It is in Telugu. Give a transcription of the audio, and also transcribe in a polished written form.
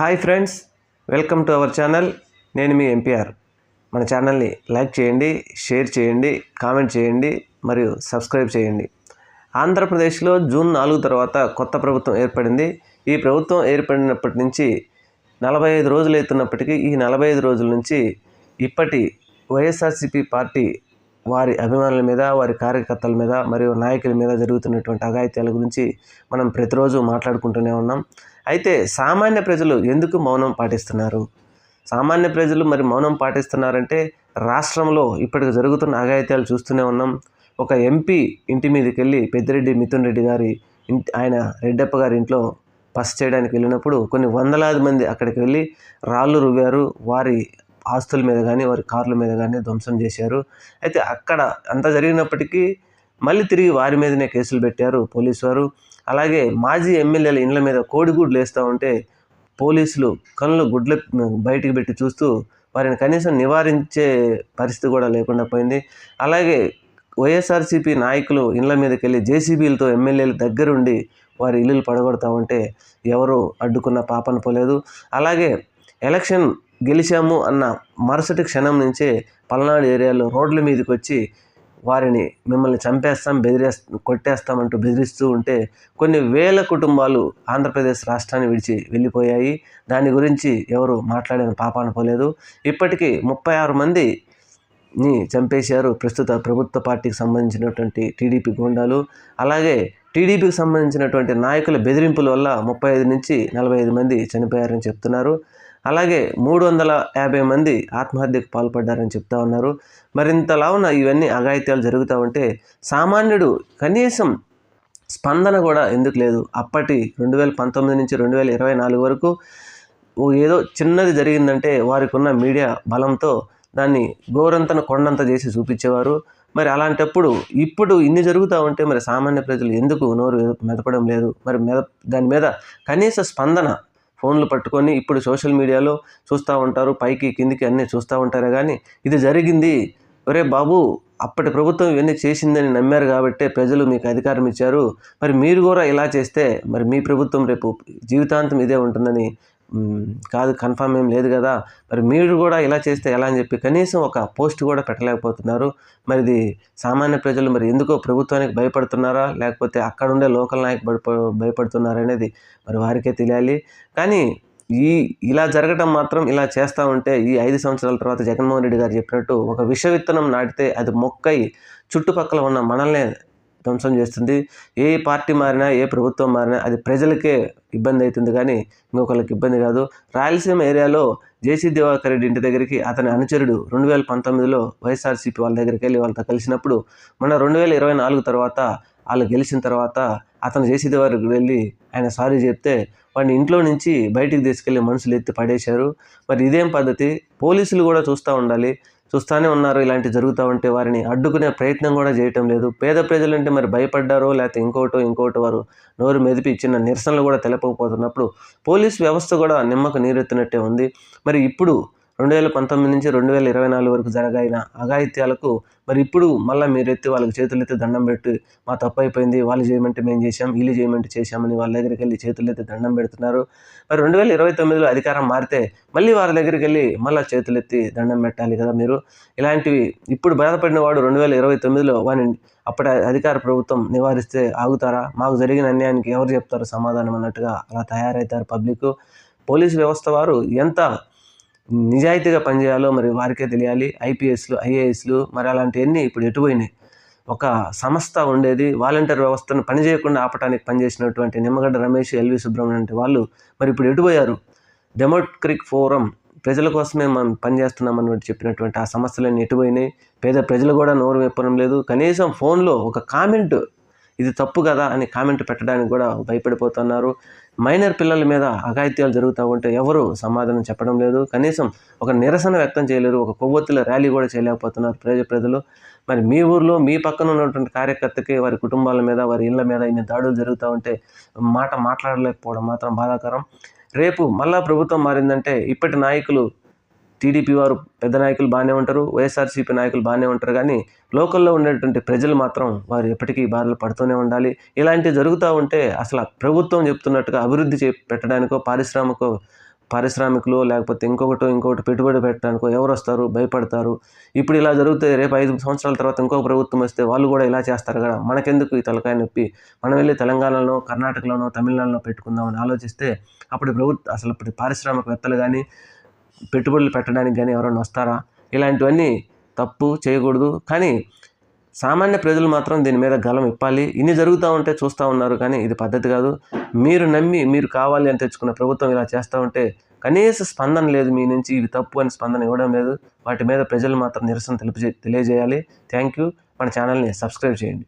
Hi friends, welcome to our channel. నేను మీ ఎంపీఆర్. మన ఛానల్ని లైక్ చేయండి, షేర్ చేయండి, కామెంట్ చేయండి మరియు సబ్స్క్రైబ్ చేయండి. ఆంధ్రప్రదేశ్లో జూన్ 4 తర్వాత కొత్త ప్రభుత్వం ఏర్పడింది. ఈ ప్రభుత్వం ఏర్పడినప్పటి నుంచి 45 రోజులు అవుతున్నప్పటికీ ఈ 45 రోజుల నుంచి ఇప్పటి వైఎస్ఆర్సీపీ పార్టీ వారి అభిమానుల మీద, వారి కార్యకర్తల మీద మరియు నాయకుల మీద జరుగుతున్నటువంటి అఘాయిత్యాల గురించి మనం ప్రతిరోజు మాట్లాడుకుంటూనే ఉన్నాం. అయితే సామాన్య ప్రజలు ఎందుకు మౌనం పాటిస్తున్నారు? సామాన్య ప్రజలు మరి మౌనం పాటిస్తున్నారంటే రాష్ట్రంలో ఇప్పటికి జరుగుతున్న అఘాయిత్యాలు చూస్తూనే ఉన్నాం. ఒక ఎంపీ ఇంటి మీదకి వెళ్ళి పెద్దిరెడ్డి మిథున్ రెడ్డి గారి ఆయన రెడ్డప్ప గారి ఇంట్లో బస చేయడానికి వెళ్ళినప్పుడు కొన్ని వందలాది మంది అక్కడికి వెళ్ళి రాళ్ళు రువ్వారు. వారి ఆస్తుల మీద కానీ వారి కార్ల మీద కానీ ధ్వంసం చేశారు. అయితే అక్కడ అంత జరిగినప్పటికీ మళ్ళీ తిరిగి వారి మీదనే కేసులు పెట్టారు పోలీసు వారు. అలాగే మాజీ ఎమ్మెల్యేల ఇండ్ల మీద కోడిగుడ్లు వేస్తూ ఉంటే పోలీసులు కళ్ళు గుడ్ల బయటికి పెట్టి చూస్తూ వారిని కనీసం నివారించే పరిస్థితి కూడా లేకుండా పోయింది. అలాగే వైఎస్ఆర్సీపీ నాయకులు ఇండ్ల మీదకి వెళ్ళి జేసీబీలతో ఎమ్మెల్యేల దగ్గరుండి వారి ఇల్లులు పడగొడతా ఉంటే ఎవరు అడ్డుకున్న పాపన పోలేదు. అలాగే ఎలక్షన్ గెలిచాము అన్న మరుసటి క్షణం నుంచే పల్నాడు ఏరియాలో రోడ్ల మీదకి వచ్చి వారిని మిమ్మల్ని చంపేస్తాం, కొట్టేస్తామంటూ బెదిరిస్తూ ఉంటే కొన్ని వేల కుటుంబాలు ఆంధ్రప్రదేశ్ రాష్ట్రాన్ని విడిచి వెళ్ళిపోయాయి. దాని గురించి ఎవరు మాట్లాడిన పాపాన పోలేదు. ఇప్పటికీ 36 మందిని చంపేశారు ప్రస్తుత ప్రభుత్వ పార్టీకి సంబంధించినటువంటి టీడీపీ గూండాలు. అలాగే టీడీపీకి సంబంధించినటువంటి నాయకుల బెదిరింపుల వల్ల 35 నుంచి 45 మంది చనిపోయారని చెప్తున్నారు. అలాగే 350 మంది ఆత్మహత్యకు పాల్పడ్డారని చెప్తా ఉన్నారు. మరింతలా ఉన్న ఇవన్నీ అఘాయిత్యాలు జరుగుతూ ఉంటే సామాన్యుడు కనీసం స్పందన కూడా ఎందుకు లేదు? అప్పటి 2019 నుంచి 2024 వరకు ఏదో చిన్నది జరిగిందంటే వారికి ఉన్న మీడియా బలంతో దాన్ని గోరంతను కొండంత చేసి చూపించేవారు. మరి అలాంటప్పుడు ఇప్పుడు ఇన్ని జరుగుతూ ఉంటే మరి సామాన్య ప్రజలు ఎందుకు నోరు మెదపడం లేదు? మరి దాని మీద కనీస స్పందన ఫోన్లు పట్టుకొని ఇప్పుడు సోషల్ మీడియాలో చూస్తూ ఉంటారు, పైకి కిందికి అన్నీ చూస్తూ ఉంటారే కానీ ఇది జరిగింది, ఒరే బాబు అప్పటి ప్రభుత్వం ఇవన్నీ చేసిందని నమ్మారు కాబట్టే ప్రజలు మీకు అధికారం ఇచ్చారు, మరి మీరు కూడా ఇలా చేస్తే మరి మీ ప్రభుత్వం రేపు జీవితాంతం ఇదే ఉంటుందని కాదు, కన్ఫామ్ ఏం లేదు కదా, మరి మీరు కూడా ఇలా చేస్తే ఎలా అని చెప్పి కనీసం ఒక పోస్ట్ కూడా పెట్టలేకపోతున్నారు. మరి ఇది సామాన్య ప్రజలు మరి ఎందుకో ప్రభుత్వానికి భయపడుతున్నారా, లేకపోతే అక్కడ ఉండే లోకల్ నాయకు భయపడుతున్నారా అనేది మరి వారికే తెలియాలి. కానీ ఇలా జరగటం మాత్రం, ఇలా చేస్తూ ఉంటే ఈ 5 సంవత్సరాల తర్వాత జగన్మోహన్ రెడ్డి గారు చెప్పినట్టు ఒక విష విత్తనం నాటితే అది మొక్కై చుట్టుపక్కల ఉన్న మనల్నే ధ్వంసం చేస్తుంది. ఏ పార్టీ మారినా, ఏ ప్రభుత్వం మారినా అది ప్రజలకే ఇబ్బంది అవుతుంది కానీ ఇంకొకరికి ఇబ్బంది కాదు. రాయలసీమ ఏరియాలో జేసీ దివాకర్ రెడ్డి ఇంటి దగ్గరికి అతని అనుచరుడు 2019లో వైఎస్ఆర్సీపీ వాళ్ళ దగ్గరికి వెళ్ళి వాళ్ళతో కలిసినప్పుడు మొన్న 2024 తర్వాత వాళ్ళు గెలిచిన తర్వాత అతను జేసీ దివాకర్ వెళ్ళి ఆయన సారీ చెప్తే వాడిని ఇంట్లో నుంచి బయటికి తీసుకెళ్ళి మనుషులు ఎత్తి పడేశారు. మరి ఇదేం పద్ధతి? పోలీసులు కూడా చూస్తూనే ఉన్నారు. ఇలాంటివి జరుగుతూ ఉంటే వారిని అడ్డుకునే ప్రయత్నం కూడా చేయటం లేదు. పేద ప్రజలంటే మరి భయపడ్డారో లేకపోతే ఇంకోటి వారు నోరు మెదిపి చిన్న నిరసనలు కూడా తెలపకపోతున్నప్పుడు పోలీస్ వ్యవస్థ కూడా నిమ్మకు నీరెత్తినట్టే ఉంది. మరి ఇప్పుడు 2019 నుంచి 2024 వరకు జరగాయిన అఘాయిత్యాలకు మరి ఇప్పుడు మళ్ళీ మీరెత్తి వాళ్ళకి చేతులెత్తి దండం పెట్టి మా తప్పు అయిపోయింది, వాళ్ళు చేయమంటే మేము చేశాం, వీళ్ళు చేయమంటే చేశామని వాళ్ళ దగ్గరికి వెళ్ళి చేతులెత్తి దండం పెడుతున్నారు. మరి 2029లో అధికారం మారితే మళ్ళీ వాళ్ళ దగ్గరికి వెళ్ళి మళ్ళీ చేతులెత్తి దండం పెట్టాలి కదా మీరు. ఇలాంటివి ఇప్పుడు బాధపడిన వాడు 2029లో వాడిని అప్పటి అధికార ప్రభుత్వం నివారిస్తే ఆగుతారా? మాకు జరిగిన అన్యాయానికి ఎవరు చెప్తారు సమాధానం అన్నట్టుగా అలా తయారవుతారు పబ్లిక్. పోలీసు వ్యవస్థ వారు ఎంత నిజాయితీగా పనిచేయాలో మరి వారికే తెలియాలి. ఐపీఎస్లు, ఐఏఎస్లు మరి అలాంటివన్నీ ఇప్పుడు ఎటుపోయినాయి. ఒక సంస్థ ఉండేది, వాలంటీర్ వ్యవస్థను పనిచేయకుండా ఆపటానికి పనిచేసినటువంటి నిమ్మగడ్డ రమేష్, ఎల్వి సుబ్రహ్మణ్యం వాళ్ళు మరి ఇప్పుడు ఎటుపోయారు? డెమోక్రటిక్ ఫోరం ప్రజల కోసమే మనం పనిచేస్తున్నామని చెప్పినటువంటి ఆ సమస్యలన్నీ ఎటుపోయినాయి. పేద ప్రజలు కూడా నోరు విప్పడం లేదు. కనీసం ఫోన్లో ఒక కామెంట్ ఇది తప్పు కదా అని కామెంట్ పెట్టడానికి కూడా భయపడిపోతున్నారు. మైనర్ పిల్లల మీద అఘాయిత్యాలు జరుగుతూ ఉంటే ఎవరు సమాధానం చెప్పడం లేదు. కనీసం ఒక నిరసన వ్యక్తం చేయలేరు. ఒక కొవ్వొత్తుల ర్యాలీ కూడా చేయలేకపోతున్నారు ప్రజలు. మరి మీ ఊర్లో మీ పక్కన ఉన్నటువంటి కార్యకర్తకి వారి కుటుంబాల మీద, వారి ఇళ్ళ మీద ఇన్ని దాడులు జరుగుతూ ఉంటే మాట్లాడలేకపోవడం మాత్రం బాధాకరం. రేపు మళ్ళా ప్రభుత్వం మారిందంటే ఇప్పటి నాయకులు టీడీపీ వారు పెద్ద నాయకులు బాగానే ఉంటారు, వైఎస్ఆర్సీపీ నాయకులు బాగానే ఉంటారు, కానీ లోకల్లో ఉండేటువంటి ప్రజలు మాత్రం వారు ఎప్పటికీ బాధలు పడుతూనే ఉండాలి. ఇలాంటివి జరుగుతూ ఉంటే అసలు ప్రభుత్వం చెప్తున్నట్టుగా అభివృద్ధి పెట్టడానికో పారిశ్రామిక పారిశ్రామికులు లేకపోతే ఇంకొకటి పెట్టుబడి పెట్టడానికో ఎవరు వస్తారు, భయపడతారు. ఇప్పుడు ఇలా జరిగితే రేపు 5 సంవత్సరాల తర్వాత ఇంకొక ప్రభుత్వం వస్తే వాళ్ళు కూడా ఇలా చేస్తారు కదా, మనకెందుకు ఈ తలకాయ నొప్పి, మనం వెళ్ళి తెలంగాణలో, కర్ణాటకలోనో, తమిళనాడులో పెట్టుకుందామని ఆలోచిస్తే అప్పుడు అసలు పారిశ్రామికవేత్తలు కానీ పెట్టుబడులు పెట్టడానికి కానీ ఎవరైనా వస్తారా? ఇలాంటివన్నీ తప్పు చేయకూడదు. కానీ సామాన్య ప్రజలు మాత్రం దీని మీద గలం ఇప్పాలి. ఇన్ని జరుగుతూ ఉంటే చూస్తూ ఉన్నారు, కానీ ఇది పద్ధతి కాదు. మీరు నమ్మి మీరు కావాలి అని తెచ్చుకున్న ప్రభుత్వం ఇలా చేస్తూ ఉంటే కనీస స్పందన లేదు మీ నుంచి. ఇది తప్పు అని స్పందన ఇవ్వడం లేదు. వాటి మీద ప్రజలు మాత్రం నిరసన తెలియజేయాలి. Thank you. మన ఛానల్ని సబ్స్క్రైబ్ చేయండి.